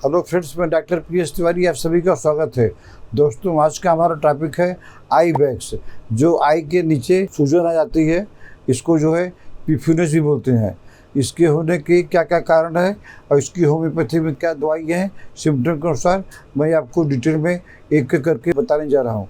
Hello friends, मैं doctor PS Tiwari, आप सभी का स्वागत है। दोस्तों, आज का हमारा टॉपिक है आई बैग्स। जो आई के नीचे सूजन आ जाती है, इसको जो है पिफिनस भी बोलते हैं। इसके होने के क्या क्या कारण है और इसकी होम्योपैथी में क्या दवाई है, सिम्टम के अनुसार मैं आपको डिटेल में एक एक करके बताने जा रहा हूँ।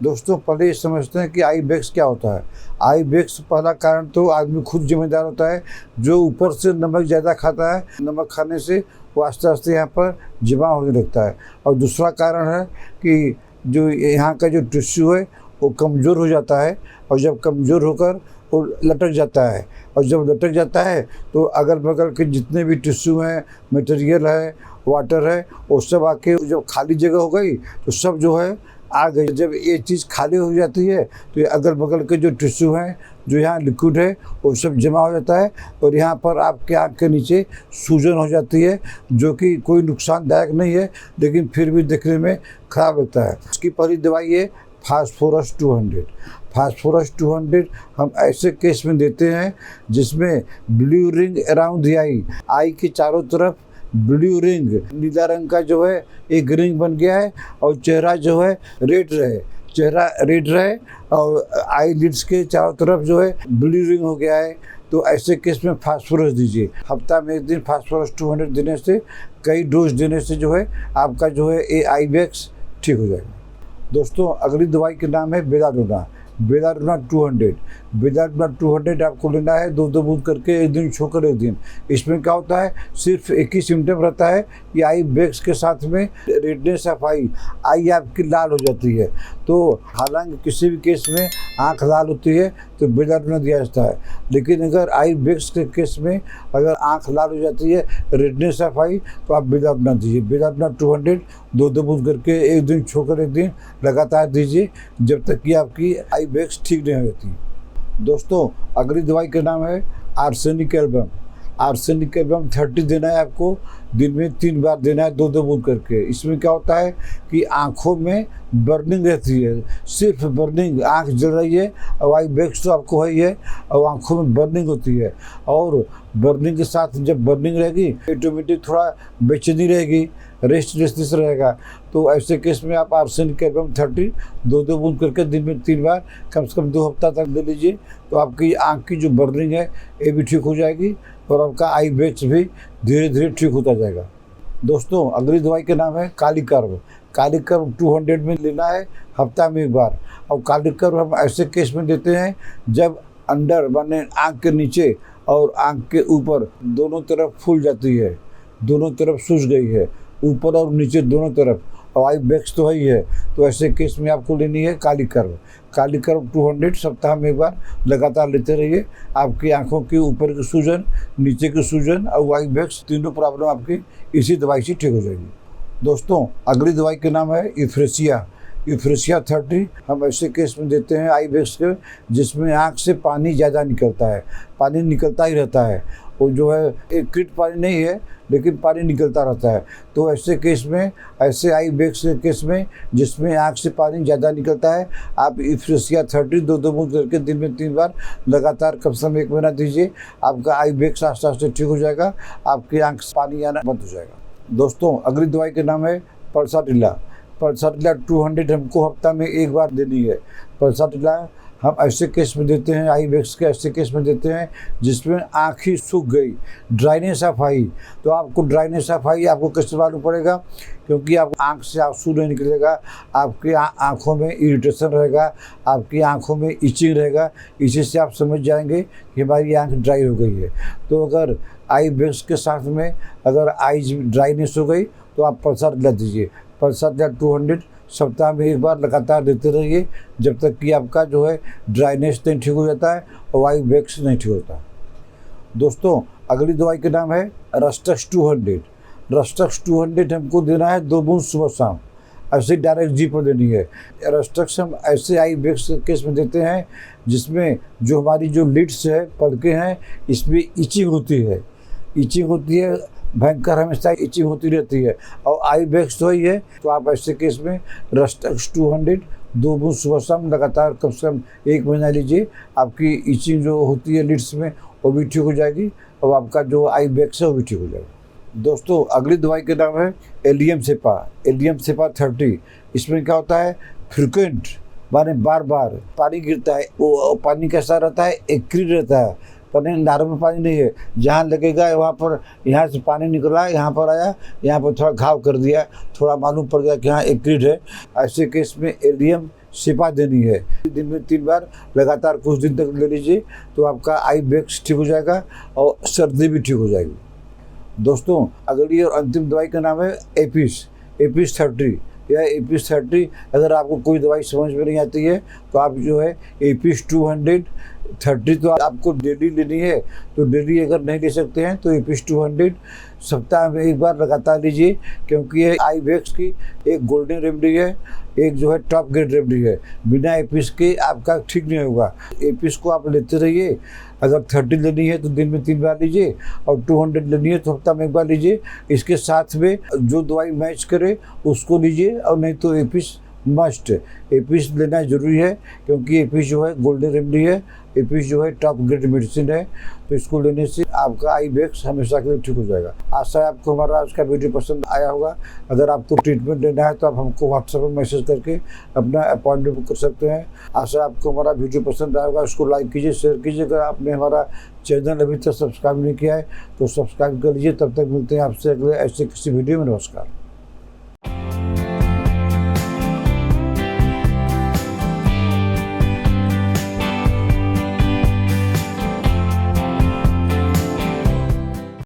दोस्तों, पहले ये समझते हैं कि आई बैग्स क्या होता है। आई बैग्स पहला कारण तो आदमी खुद जिम्मेदार होता है, जो ऊपर से नमक ज़्यादा खाता है। नमक खाने से वो आस्ते आस्ते यहाँ पर जमा होने लगता है। और दूसरा कारण है कि जो यहाँ का जो टिश्यू है वो कमज़ोर हो जाता है, और जब कमज़ोर होकर वो लटक जाता है, और जब लटक जाता है तो अगल बगल के जितने भी टिश्यू हैं, मटेरियल है, वाटर है, वो सब आके जब खाली जगह हो गई तो सब जो है आ गई। जब ये चीज़ खाली हो जाती है तो ये अगल बगल के जो टिश्यू हैं, जो यहाँ लिक्विड है, वो सब जमा हो जाता है और यहाँ पर आपके आँख के नीचे सूजन हो जाती है, जो कि कोई नुकसानदायक नहीं है, लेकिन फिर भी देखने में ख़राब लगता है। इसकी पहली दवाई है फास्फोरस 200। फास्फोरस 200 हम ऐसे केस में देते हैं जिसमें ब्लू रिंग अराउंड द आई के चारों तरफ ब्लू रिंग, नीला रंग का जो है एक रिंग बन गया है, और चेहरा जो है रेड रहे, चेहरा रेड रहे और आई लिड्स के चारों तरफ जो है ब्लू रिंग हो गया है। तो ऐसे केस में फास्फोरस दीजिए। हफ्ता में एक दिन फास्फोरस 200 देने से, कई डोज देने से जो है आपका जो है ये आई बैग्स ठीक हो जाएगा। दोस्तों, अगली दवाई के नाम है बेलाडोना। बेलाडोना 200। बेलाडोना 200 आपको लेना है 2-2 बूंद करके, एक दिन छोड़कर एक दिन। इसमें क्या होता है, सिर्फ एक ही सिम्टम रहता है कि आई बैग्स के साथ में रेडनेस ऑफ आई आपकी लाल हो जाती है। तो हालांकि किसी भी केस में आंख लाल होती है तो बेलाडोना दिया जाता है, लेकिन अगर आई बैग्स के केस में अगर आंख लाल हो जाती है, रेडनेस ऑफ आई, तो आप बेलाडोना दीजिए। बेलाडोना 200 2-2 बूंद करके, एक दिन छोड़कर एक दिन लगातार दीजिए, जब तक कि आपकी आई बैग्स ठीक नहीं हो जाती। दोस्तों, अगली दवाई का नाम है आर्सेनिक एल्बम। आर्सेनिक एल्बम 30 देना है आपको, दिन में 3 बार देना है 2-2 बूंद करके। इसमें क्या होता है कि आँखों में बर्निंग रहती है, सिर्फ बर्निंग, आँख जल रही है और आई बैग्स तो आपको है ही है, और आँखों में बर्निंग होती है। और बर्निंग के साथ जब बर्निंग रहेगी, ऑटोमेटिक थोड़ा बेचैनी रहेगी, रेस्टलेसनेस रहेगा। तो ऐसे केस में आप आर्सेनिक एल्बम 30 2-2 बूंद करके दिन में 3 बार कम से कम 2 हफ्ता तक दे लीजिए, तो आपकी आँख की जो बर्निंग है ये भी ठीक हो जाएगी और आपका आई बैग्स भी धीरे धीरे ठीक होता जाएगा। दोस्तों, अगली दवाई का नाम है कालीकर्व। कालीकर्व 200 में लेना है हफ्ता में एक बार। और कालीकर्व हम ऐसे केस में देते हैं जब अंडर माने आँख के नीचे और आँख के ऊपर दोनों तरफ फूल जाती है, दोनों तरफ सूज गई है, ऊपर और नीचे दोनों तरफ, और आई बैग्स तो है ही है। तो ऐसे केस में आपको लेनी है कालीकर्व। कालीकर्व 200 सप्ताह में एक बार लगातार लेते रहिए। आपकी आंखों के ऊपर की सूजन, नीचे की सूजन और आई बैग्स, तीनों प्रॉब्लम आपकी इसी दवाई से ठीक हो जाएगी। दोस्तों, अगली दवाई का नाम है यूफ्रेसिया। यूफ्रेसिया 30 हम ऐसे केस में देते हैं आई बैग्स के जिसमें आँख से पानी ज़्यादा निकलता है, पानी निकलता ही रहता है। वो जो है एक क्रिट पानी नहीं है, लेकिन पानी निकलता रहता है। तो ऐसे केस में, ऐसे आई बैग्स के केस में जिसमें आँख से पानी ज़्यादा निकलता है, आप यूफ्रेसिया 30 2-2 बूंद करके दिन में 3 बार लगातार कम से कम 1 महीना दीजिए। आपका आई बैग्स आस्ते आस्ते ठीक हो जाएगा, आपकी आँख से पानी आना बंद हो जाएगा। दोस्तों, अगली दवाई का नाम है पल्साटिला। पल्साटिला 200 हमको हफ्ता में एक बार देनी है। पल्साटिला हम ऐसे केस में देते हैं, आई बैग्स के ऐसे केस में देते हैं जिसमें आँख ही सूख गई, ड्राइनेस ऑफ आई। तो आपको ड्राइनेस ऑफ आई आपको कैसे मालूम पड़ेगा, क्योंकि आप आँख से आंसू नहीं निकलेगा, आपकी आँखों में इरिटेशन रहेगा, आपकी आँखों में इचिंग रहेगा। इसी से आप समझ जाएंगे कि हमारी आँख ड्राई हो गई है। तो अगर आई बैग्स के साथ में अगर आई ड्राइनेस हो गई तो आप पल्साटिला दीजिए। पल्साटिला 200 सप्ताह में एक बार लगातार देते रहिए, जब तक कि आपका जो है ड्राइनेस नहीं ठीक हो जाता है और आई बैग्स नहीं ठीक होता। दोस्तों, अगली दवाई का नाम है रस्टक्स 200। रस्टक्स 200 हमको देना है 2 बूंद सुबह शाम, ऐसे डायरेक्ट जी पर देनी है। रस्टक्स हम ऐसे आई बैग्स के केस में देते हैं जिसमें जो हमारी जो लिड्स है, पलकें हैं, इसमें इचिंग होती है, इचिंग होती है भयंकर, हमेशा इचिंग होती रहती है और आई बैग्स तो ही है। तो आप ऐसे केस में रस्टक्स 200 2 बूंद सुबह शाम लगातार कम से कम 1 महीना लीजिए। आपकी इचिंग जो होती है लिड्स में वो भी ठीक हो जाएगी और आपका जो आई बैग्स है वो भी ठीक हो जाएगा। दोस्तों अगली दवाई का नाम है एलियम सेपा। एलियम सेपा 30। इसमें क्या होता है, फ्रिक्वेंट माने बार बार पानी गिरता है, वो पानी कैसा रहता है, एक्रिड रहता है, पानी नॉर्मल पानी नहीं है। जहाँ लगेगा वहाँ पर, यहाँ से पानी निकला, यहाँ पर आया, यहाँ पर थोड़ा घाव कर दिया, थोड़ा मालूम पड़ गया कि हाँ एक्रिड है। ऐसे केस में एलियम सेपा देनी है। दिन में 3 बार लगातार कुछ दिन तक ले लीजिए तो आपका आई बैग्स ठीक हो जाएगा और सर्दी भी ठीक हो जाएगी। दोस्तों अगली और अंतिम दवाई का नाम है एपिस। एपिस 30 या एपिस 30। अगर आपको कोई दवाई समझ में नहीं आती है तो आप जो है एपिस 230 तो आपको डेली लेनी है। तो डेली अगर नहीं ले सकते हैं तो एपिस 200 सप्ताह में 1 बार लगातार लीजिए, क्योंकि ये आई बैग्स की एक गोल्डन रेमेडी है, एक जो है टॉप ग्रेड रेमेडी है। बिना एपिस के आपका ठीक नहीं होगा। एपिस को आप लेते रहिए। अगर 30 लेनी है तो दिन में 3 बार लीजिए और 200 लेनी है तो हफ्ता में 1 बार लीजिए। इसके साथ में जो दवाई मैच करे उसको लीजिए, और नहीं तो एपिस मस्ट। एपिस लेना जरूरी है, क्योंकि एपिस जो है गोल्डन रेमेडी है, एपिस जो है टॉप ग्रेड मेडिसिन है। तो इसको लेने से आपका आई बैग्स हमेशा के लिए ठीक हो जाएगा। आशा है आपको हमारा आज का वीडियो पसंद आया होगा। अगर आपको ट्रीटमेंट लेना है तो आप हमको व्हाट्सएप पर मैसेज करके अपना अपॉइंटमेंट बुक कर सकते हैं। आशा है आपको हमारा वीडियो पसंद आएगा। उसको लाइक कीजिए, शेयर कीजिए। अगर आपने हमारा चैनल अभी तक सब्सक्राइब नहीं किया है तो सब्सक्राइब कर लीजिए। तब तक मिलते हैं आपसे अगले ऐसे किसी वीडियो में। नमस्कार।